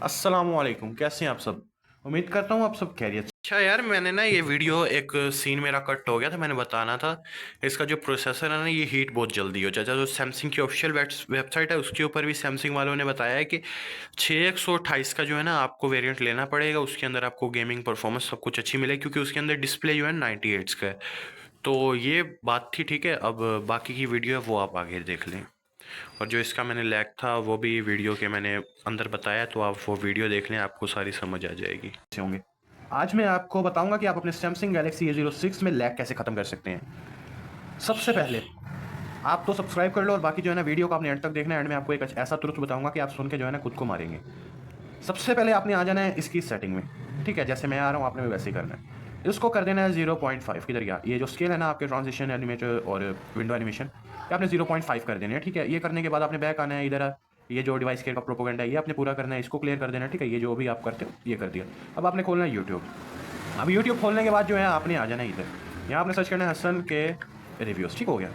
अस्सलामुअलैकुम, कैसे हैं आप सब? उम्मीद करता हूँ आप सब खैरियत से। अच्छा यार, मैंने ना ये वीडियो एक सीन मेरा कट हो गया था, मैंने बताना था। इसका जो प्रोसेसर है ना, ये हीट बहुत जल्दी हो जाता है। जो सैमसंग की ऑफिशियल वेबसाइट है उसके ऊपर भी सैमसंग वालों ने बताया है कि 6128 का जो है ना आपको वेरिएंट लेना पड़ेगा। उसके अंदर आपको गेमिंग परफॉर्मेंस सब कुछ अच्छी मिलेगी, क्योंकि उसके अंदर डिस्प्ले जो है 98 का है। तो ये बात थी, ठीक है। अब बाकी की वीडियो है वो आप आगे देख लें। और जो इसका मैंने लैग था वो भी वीडियो के मैंने अंदर बताया, तो आप वो वीडियो देख लें, आपको सारी समझ आ जाएगी। अच्छे होंगे। आज मैं आपको बताऊंगा कि आप अपने सैमसंग गैलेक्सी A06 में लैग कैसे ख़त्म कर सकते हैं। सबसे पहले आप तो सब्सक्राइब कर लो, और बाकी जो है ना वीडियो को आपने एंड तक देखना है। एंड में आपको एक ऐसा तुरंत बताऊंगा कि आप सुन के जो है ना खुद को मारेंगे। सबसे पहले आपने आ जाना है इसकी सेटिंग में, ठीक है। जैसे मैं आ रहा हूँ आपने भी वैसे ही करना है। इसको कर देना है 0.5 किधर गया, ये जो स्केल है ना आपके ट्रांजिशन एनिमेटर और विंडो एनिमेशन, ये आपने 0.5 कर देने हैं, ठीक है। ये करने के बाद आपने बैक आना है इधर। ये जो डिवाइस केयर का प्रोपोगेंडा है ये आपने पूरा करना है, इसको क्लियर कर देना है, ठीक है। ये जो भी आप करते हो ये कर दिया। अब आपने खोलना है यूट्यूब। अब यूट्यूब खोलने के बाद जो है आपने आ जाना है इधर। यहाँ आपने सर्च करना है हसन के रिव्यूज़, ठीक हो गया।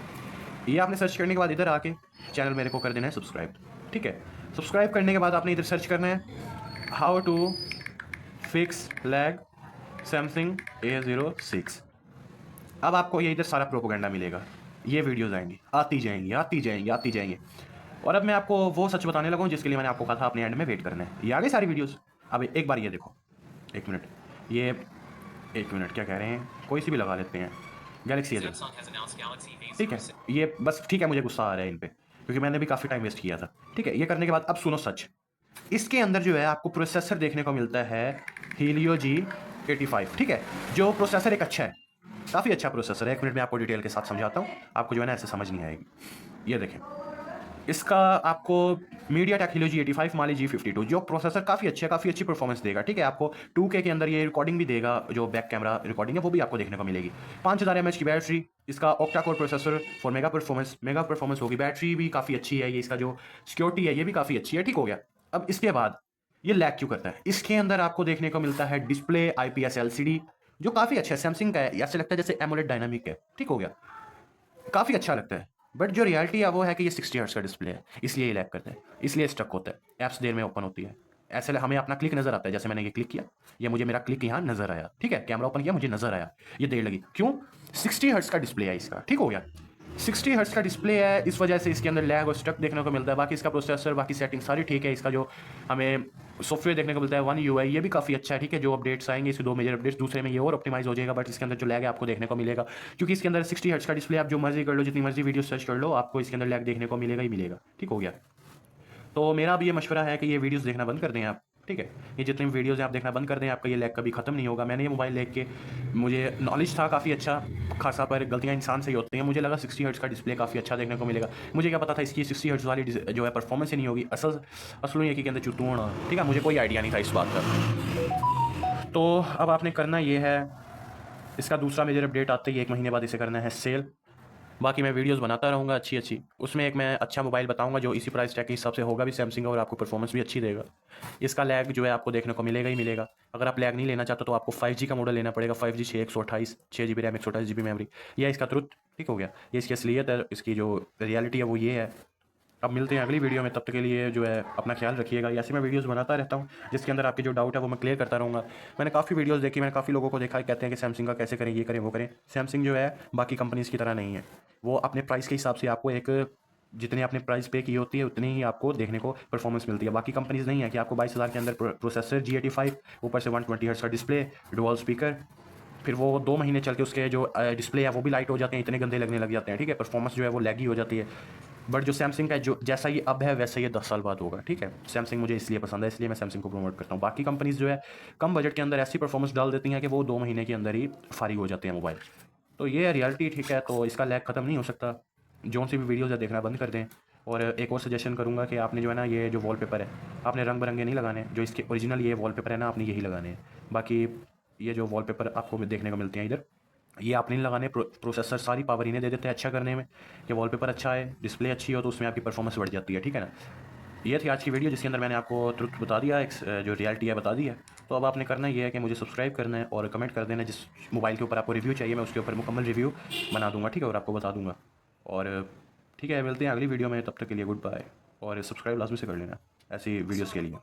ये आपने सर्च करने के बाद इधर आके चैनल मेरे को कर देना है सब्सक्राइब, ठीक है। सब्सक्राइब करने के बाद आपने इधर सर्च करना है how to fix lag Samsung A06। अब आपको ये इधर सारा प्रोपोगेंडा मिलेगा। ये वीडियोज़ आएंगी, आती जाएंगी, आती जाएंगी, आती जाएंगी। और अब मैं आपको वो सच बताने लगा हूँ जिसके लिए मैंने आपको कहा था अपने एंड में वेट करना है। ये आ गई सारी वीडियोज़। अब एक बार ये देखो, एक मिनट, ये एक मिनट क्या कह रहे हैं, कोई सी भी लगा लेते हैं, गैलेक्सी A06, ठीक है। ये बस ठीक है, मुझे गुस्सा आ रहा है इन पे, क्योंकि मैंने भी काफ़ी टाइम वेस्ट किया था, ठीक है। ये करने के बाद अब सुनो सच। इसके अंदर जो है आपको प्रोसेसर देखने को मिलता है हीलियो G85, ठीक है। जो प्रोसेसर एक अच्छा है, काफ़ी अच्छा प्रोसेसर है। एक मिनट में आपको डिटेल के साथ समझाता हूँ, आपको जो है ना ऐसे समझ नहीं आएगी। ये देखें, इसका आपको मीडिया टेक हीलियो G85 माली G52, जो प्रोसेसर काफ़ी अच्छा है, काफ़ी अच्छी परफॉर्मेंस देगा, ठीक है। आपको 2K के अंदर ये रिकॉर्डिंग भी देगा, जो बैक कैमरा रिकॉर्डिंग है वो भी आपको देखने को मिलेगी। 5000 mAh की बैटरी, इसका octa core processor for mega performance होगी। बैटरी भी काफ़ी अच्छी है, ये इसका जो सिक्योरिटी है ये भी काफ़ी अच्छी है, ठीक हो गया। अब इसके बाद ये लैग क्यों करता है, इसके अंदर आपको देखने को मिलता है डिस्प्ले IPS LCD, जो काफ़ी अच्छा है। सैमसंग का है, ऐसे लगता है जैसे एमोलेड डायनामिक है, ठीक हो गया। काफ़ी अच्छा लगता है। बट जो रियलिटी है वो है कि ये 60 हर्ट्ज़ का डिस्प्ले है, इसलिए ये लैग करता है, इसलिए स्टक होता है, ऐप्स देर में ओपन होती है। ऐसे हमें अपना क्लिक नज़र आता है, जैसे मैंने ये क्लिक किया, ये मुझे मेरा क्लिक यहाँ नज़र आया, ठीक है। कैमरा ओपन किया, मुझे नज़र आया, ये देर लगी, क्यों? 60 हर्ट्ज़ का डिस्प्ले है इसका, ठीक हो गया। 60 हर्ट्ज़ का डिस्प्ले है, इस वजह से इसके अंदर लैग और स्टक देखने को मिलता है। बाकी इसका प्रोसेसर, बाकी सेटिंग सारी ठीक है। इसका जो हमें सॉफ्टवेयर देखने को मिलता है One UI, ये भी काफ़ी अच्छा है, ठीक है। जो अपडेट्स आएंगे, इसके 2 मेजर अपडेट्स, दूसरे में ये और ऑप्टिमाइज़ हो जाएगा। बट इसके अंदर जो लैग है आपको देखने को मिलेगा, क्योंकि इसके अंदर 60 हर्ट्ज़ का डिस्प्ले, आप जो मर्जी कर लो, जितनी मर्जी वीडियो सर्च कर लो, आपको इसके अंदर लैग देखने को मिलेगा ही मिलेगा, ठीक हो गया। तो मेरा भी ये मशवरा है कि ये वीडियोज़ देखना बंद कर दें आप, ठीक है। ये जितनी वीडियोज़ हैं आप देखना बंद कर दें, आपका ये लैग कभी ख़त्म नहीं होगा। मैंने ये मोबाइल लेके के मुझे नॉलेज था काफ़ी अच्छा खासा, पर गलतियाँ इंसान से ही होती हैं। मुझे लगा 60 हर्ट्ज़ का डिस्प्ले काफ़ी अच्छा देखने को मिलेगा। मुझे क्या पता था इसकी 60 हर्ट्ज़ वाली जो है परफॉर्मेंस ही नहीं होगी। असलों ये कि अंदर चुतू होना, ठीक है। मुझे कोई आइडिया नहीं था इस बात का। तो अब आपने करना ये है, इसका दूसरा मेजर अपडेट आते ही 1 महीने बाद इसे करना है सेल। बाकी मैं वीडियोस बनाता रहूँगा अच्छी अच्छी, उसमें एक मैं अच्छा मोबाइल बताऊँगा जो इसी प्राइस टैग के हिसाब से होगा भी सैमसंग का, और आपको परफॉर्मेंस भी अच्छी देगा। इसका लैग जो है आपको देखने को मिलेगा ही मिलेगा। अगर आप लैग नहीं लेना चाहते तो आपको 5G का मॉडल लेना पड़ेगा। 5G 6/128, 6 GB RAM, 128 GB memory, यह इसका ट्रुथ, ठीक हो गया। ये इसकी असलियत है, इसकी जो रियलिटी है वो ये है। अब मिलते हैं अगली वीडियो में, तब तक के लिए जो है अपना ख्याल रखिएगा। ऐसे मैं वीडियोस बनाता रहता हूँ जिसके अंदर आपके जो डाउट है वो मैं क्लियर करता रहूँगा। मैंने काफ़ी वीडियोस देखी, मैंने काफ़ी लोगों को देखा है, कहते हैं कि सैमसंग का कैसे करें, ये करें वो करें। सैमसंग जो है बाकी कंपनीज़ की तरह नहीं है। वो अपने प्राइस के हिसाब से आपको एक, जितनी आपने प्राइस पे की होती है उतनी ही आपको देखने को परफॉर्मेंस मिलती है। बाकी कंपनीज़ नहीं है कि आपको 22,000 के अंदर प्रोसेसर G85, ऊपर से 120 हर्ट्ज़ का डिस्प्ले, डुअल स्पीकर, फिर वो 2 महीने चल के उसके जो डिस्प्ले है वो भी लाइट हो जाते हैं, इतने गंदे लगने लग जाते हैं, ठीक है। परफॉर्मेंस जो है वो लैगी हो जाती है। बट जो सैमसंग का जो जैसा ये अब है वैसा ये 10 साल बाद होगा, ठीक है। सैमसंग मुझे इसलिए पसंद है, इसलिए मैं सैमसंग को प्रमोट करता हूँ। बाकी कंपनीज़ जो है कम बजट के अंदर ऐसी परफॉर्मेंस डाल देती हैं कि वो 2 महीने के अंदर ही फारिग हो जाते हैं मोबाइल। तो ये रियलिटी, ठीक है। तो इसका लैग ख़त्म नहीं हो सकता। जो सी भी वीडियोज़ है देखना बंद कर दें। और एक और सजेशन करूँगा कि आपने जो है ना ये जो वॉलपेपर है, आपने रंग बिरंगे नहीं लगाने। जो इसके ओरिजिनल ये वॉलपेपर है ना, आपने यही लगाने हैं। बाकी ये जो वॉलपेपर आपको देखने को मिलते हैं इधर, ये आपने नहीं लगाने। प्रोसेसर सारी पावर इन्हें दे देते हैं अच्छा करने में, कि वॉलपेपर अच्छा है, डिस्प्ले अच्छी हो तो उसमें आपकी परफॉर्मेंस बढ़ जाती है, ठीक है ना। ये थी आज की वीडियो जिसके अंदर मैंने आपको ट्रुथ बता दिया, एक जो रियलिटी है बता दी है। तो अब आपने करना ये है कि मुझे सब्सक्राइब करना है और कमेंट कर देना जिस मोबाइल के ऊपर आपको रिव्यू चाहिए, मैं उसके ऊपर मुकम्मल रिव्यू बना दूंगा, ठीक है, और आपको बता दूंगा। और ठीक है, मिलते हैं अगली वीडियो में, तब तक के लिए गुड बाय। और सब्सक्राइब लाजमी से कर लेना ऐसी वीडियोज़ के लिए।